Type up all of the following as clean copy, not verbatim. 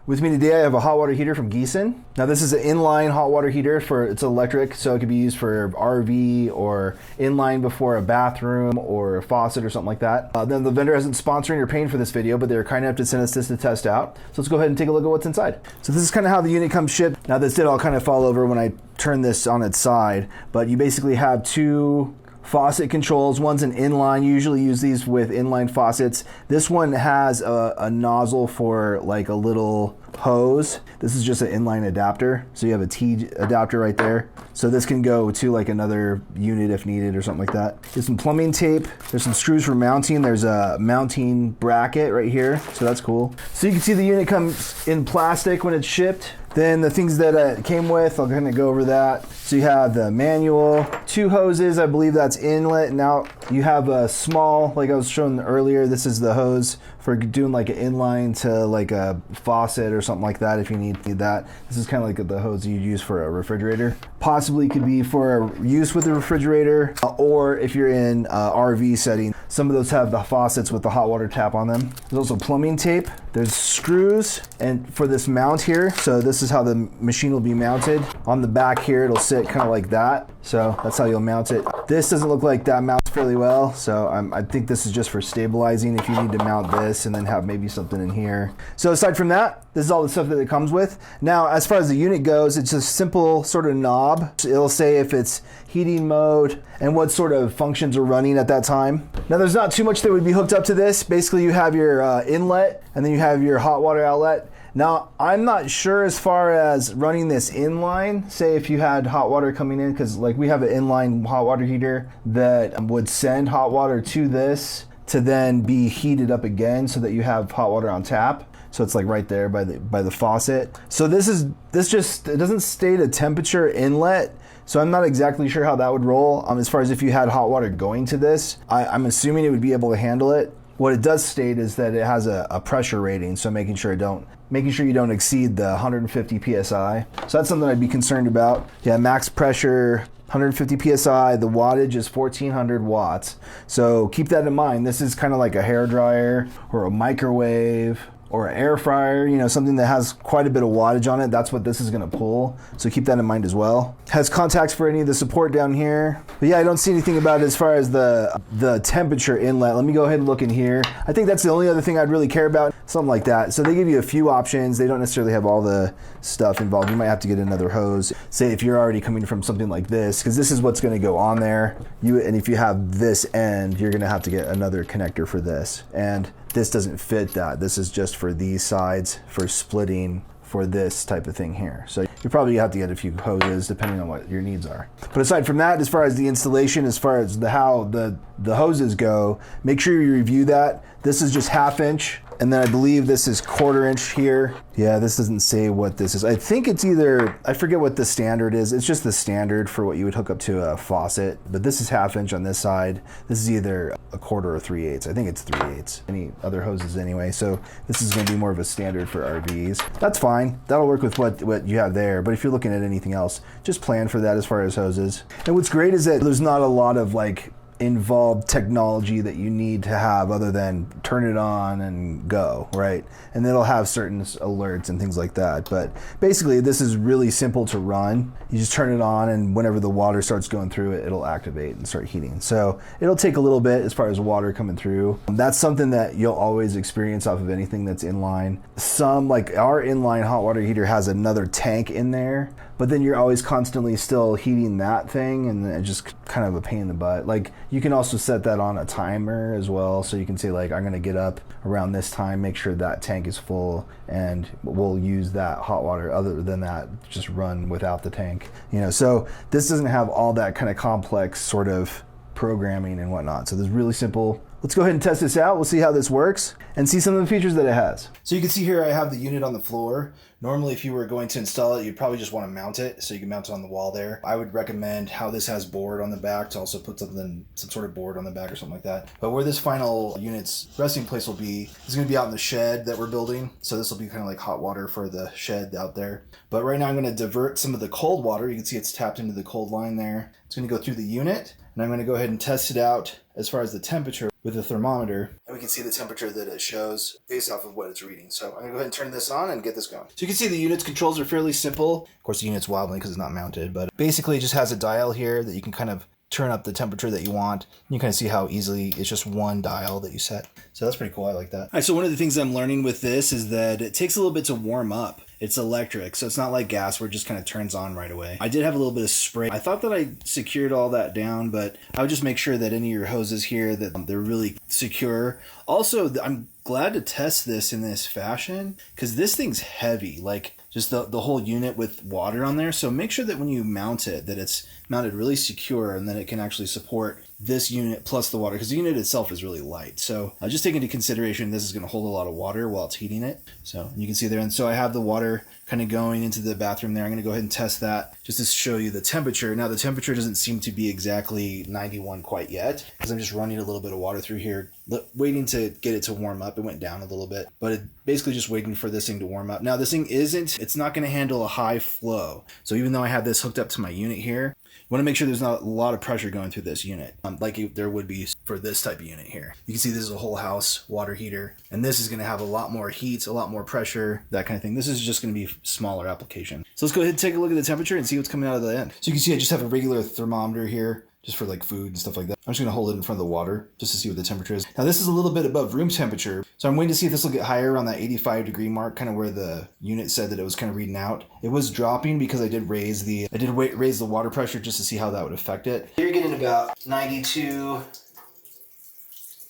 With me today, I have a hot water heater from GEESEN. Now this is an inline hot water heater it's electric, so it could be used for RV or inline before a bathroom or a faucet or something like that. Then the vendor isn't sponsoring or paying for this video, but they're kind enough to send us this to test out. So let's go ahead and take a look at what's inside. So this is kind of how the unit comes shipped. Now this did all kind of fall over when I turned this on its side, but you basically have two faucet controls. One's an inline. You usually use these with inline faucets. This one has a nozzle for like a little hose. This is just an inline adapter. So you have a T adapter right there. So this can go to like another unit if needed or something like that. There's some plumbing tape. There's some screws for mounting. There's a mounting bracket right here. So that's cool. So you can see the unit comes in plastic when it's shipped. Then the things that it came with, I'll kind of go over that. So you have the manual, two hoses, I believe that's inlet and out. You have a small, like I was showing earlier, this is the hose for doing like an inline to like a faucet or something like that if you need that. This is kind of like the hose you'd use for a refrigerator. Possibly could be for use with the refrigerator or if you're in RV setting. Some of those have the faucets with the hot water tap on them. There's also plumbing tape. There's screws and for this mount here. So this is how the machine will be mounted. On the back here, it'll sit kind of like that. So that's how you'll mount it. This doesn't look like that mounts fairly well. So I think this is just for stabilizing if you need to mount this and then have maybe something in here. So aside from that, this is all the stuff that it comes with. Now, as far as the unit goes, it's a simple sort of knob. It'll say if it's heating mode and what sort of functions are running at that time. Now, there's not too much that would be hooked up to this. Basically, you have your inlet and then you have your hot water outlet. Now, I'm not sure as far as running this inline, say if you had hot water coming in, because like we have an inline hot water heater that would send hot water to this to then be heated up again so that you have hot water on tap. So it's like right there by the faucet. So it doesn't state a temperature inlet. So I'm not exactly sure how that would roll as far as if you had hot water going to this. I'm assuming it would be able to handle it. What it does state is that it has a pressure rating, so making sure you don't exceed the 150 psi. So that's something I'd be concerned about. Yeah, max pressure 150 psi. The wattage is 1400 watts. So keep that in mind. This is kind of like a hair dryer or a microwave or an air fryer, you know, something that has quite a bit of wattage on it. That's what this is gonna pull. So keep that in mind as well. Has contacts for any of the support down here. But yeah, I don't see anything about it as far as the temperature inlet. Let me go ahead and look in here. I think that's the only other thing I'd really care about, something like that. So they give you a few options. They don't necessarily have all the stuff involved. You might have to get another hose. Say if you're already coming from something like this, because this is what's gonna go on there. And if you have this end, you're gonna have to get another connector for this. And this doesn't fit that. This is just for these sides for splitting for this type of thing here. So you probably have to get a few hoses depending on what your needs are. But aside from that, as far as the installation, as far as how the hoses go, make sure you review that. This is just 1/2 inch. And then I believe this is 1/4 inch here. Yeah, this doesn't say what this is. I think it's either, I forget what the standard is. It's just the standard for what you would hook up to a faucet. But this is 1/2 inch on this side. This is either 1/4 or 3/8. I think it's 3/8. Any other hoses anyway. So this is gonna be more of a standard for RVs. That's fine. That'll work with what you have there. But if you're looking at anything else, just plan for that as far as hoses. And what's great is that there's not a lot of like involved technology that you need to have other than turn it on and go, right? And it'll have certain alerts and things like that. But basically this is really simple to run. You just turn it on and whenever the water starts going through it, it'll activate and start heating. So it'll take a little bit as far as water coming through. That's something that you'll always experience off of anything that's inline. Some, like our inline hot water heater has another tank in there, but then you're always constantly still heating that thing and it's just kind of a pain in the butt. Like you can also set that on a timer as well. So you can say like, I'm gonna get up around this time, make sure that tank is full and we'll use that hot water. Other than that, just run without the tank. You know, so this doesn't have all that kind of complex sort of programming and whatnot. So this is really simple. Let's go ahead and test this out. We'll see how this works and see some of the features that it has. So you can see here I have the unit on the floor. Normally if you were going to install it, you'd probably just want to mount it so you can mount it on the wall there. I would recommend how this has board on the back to also put some sort of board on the back or something like that. But where this final unit's resting place will be is going to be out in the shed that we're building. So this will be kind of like hot water for the shed out there. But right now I'm going to divert some of the cold water. You can see it's tapped into the cold line there. It's going to go through the unit and I'm going to go ahead and test it out as far as the temperature with the thermometer. And we can see the temperature that it shows based off of what it's reading. So I'm going to go ahead and turn this on and get this going. So you can see the unit's controls are fairly simple. Of course, the unit's wobbly because it's not mounted, but basically it just has a dial here that you can kind of turn up the temperature that you want. You kind of see how easily it's just one dial that you set. So that's pretty cool. I like that. All right, so one of the things I'm learning with this is that it takes a little bit to warm up. It's electric, so it's not like gas where it just kind of turns on right away. I did have a little bit of spray. I thought that I secured all that down, but I would just make sure that any of your hoses here, that they're really secure. Also, I'm glad to test this in this fashion because this thing's heavy, like just the whole unit with water on there. So make sure that when you mount it, that it's mounted really secure and that it can actually support this unit plus the water, because the unit itself is really light. So just take into consideration this is going to hold a lot of water while it's heating it. So you can see there, and so I have the water kind of going into the bathroom there. I'm going to go ahead and test that just to show you the temperature. Now the temperature doesn't seem to be exactly 91 quite yet because I'm just running a little bit of water through here, waiting to get it to warm up. It went down a little bit, but basically just waiting for this thing to warm up. Now this thing it's not going to handle a high flow. So even though I have this hooked up to my unit here, you want to make sure there's not a lot of pressure going through this unit, like there would be for this type of unit here. You can see this is a whole house water heater, and this is going to have a lot more heat, a lot more pressure, that kind of thing. This is just going to be smaller application. So let's go ahead and take a look at the temperature and see what's coming out of the end. So you can see I just have a regular thermometer here, just for like food and stuff like that. I'm just going to hold it in front of the water just to see what the temperature is. Now this is a little bit above room temperature, so I'm waiting to see if this will get higher around that 85 degree mark, kind of where the unit said that it was kind of reading out. It was dropping because I did raise the water pressure just to see how that would affect it. You're getting about 92,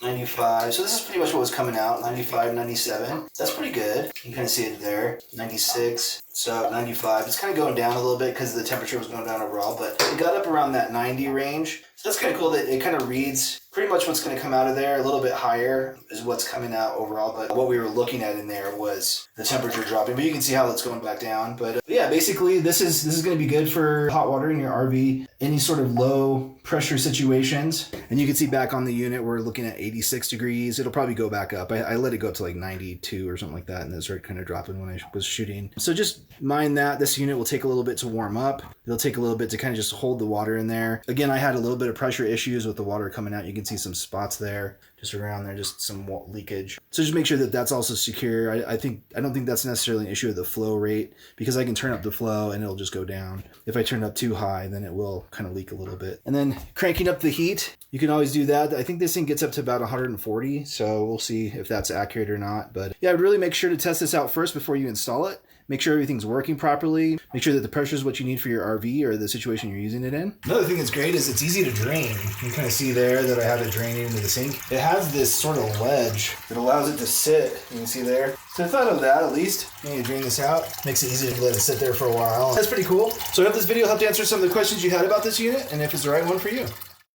95. So this is pretty much what was coming out, 95, 97. That's pretty good. You can kind of see it there, 96. So 95. It's kind of going down a little bit because the temperature was going down overall, but it got up around that 90 range. So that's kind of cool that it kind of reads pretty much what's going to come out of there. A little bit higher is what's coming out overall, but what we were looking at in there was the temperature dropping, but you can see how it's going back down. But yeah, basically this is going to be good for hot water in your RV, any sort of low pressure situations. And you can see back on the unit, we're looking at 86 degrees. It'll probably go back up. I let it go up to like 92 or something like that, and it started kind of dropping when I was shooting. So just mind that this unit will take a little bit to warm up. It'll take a little bit to kind of just hold the water in there. Again, I had a little bit of pressure issues with the water coming out. You can see some spots there, just around there, just some leakage. So just make sure that that's also secure. I don't think that's necessarily an issue with the flow rate, because I can turn up the flow and it'll just go down. If I turn it up too high, then it will kind of leak a little bit. And then cranking up the heat, you can always do that. I think this thing gets up to about 140, so we'll see if that's accurate or not. But yeah, I'd really make sure to test this out first before you install it. Make sure everything's working properly. Make sure that the pressure is what you need for your RV or the situation you're using it in. Another thing that's great is it's easy to drain. You can kind of see there that I have it draining into the sink. It has this sort of ledge that allows it to sit. You can see there. So I thought of that at least. You need to drain this out. Makes it easy to let it sit there for a while. That's pretty cool. So I hope this video helped answer some of the questions you had about this unit and if it's the right one for you.